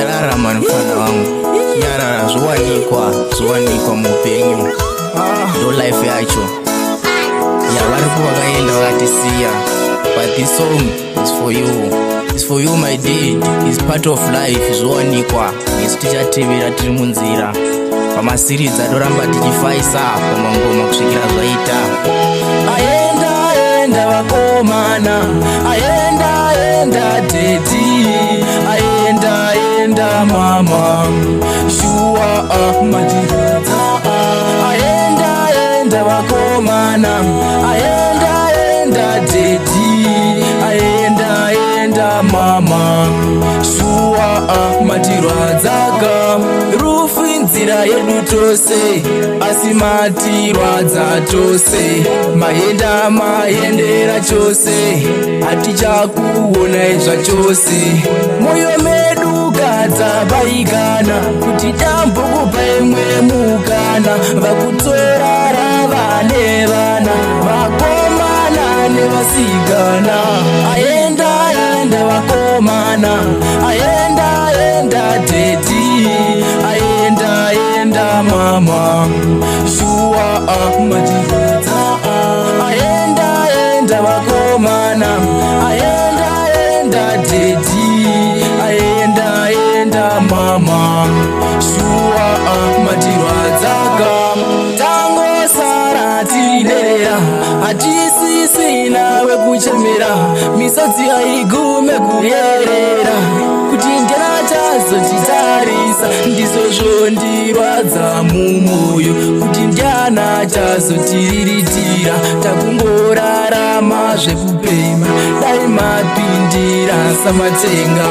Yarara mfana wangu, yarara zvowanikwa muupenyu. Ndo life yacho yavari vakaenda vakatisiya. But this song is for you. It's for you my dad. It's part of life. Zvowanikwa isu tichatevera tiri munzira pamasiridzi atoramba tichifaisa pamangoma kusvikira zvaita. Aenda vakomana, aenda teti, aenda mama, shua matiradza. Aenda vakomana, aenda teti, aenda mama, shua matiradzaga. Rufu inzira yedu tose, asi matiradza tose. Maendera chose, hatichakuona zvachose. Moyo medu kadzabaikana, kuti dambo kupa imwe mukana. Vakutorara vane vana, vakomana nevasikana. Aenda vakomana, aenda teti, aenda mama, shua matiradza. Aenda vakomana, aenda teti, aenda mama, shua matiradzaga. Tangosara tiderera, hatisisina wekuchemera. Misodzi haigume kuyerera, kuti ndena chazotitarisa. Ndizvo ndirwadza mumwoyo, kuti ndiana chazotiriritira. Takungorarama zvekupema, dai mapindira samatenga.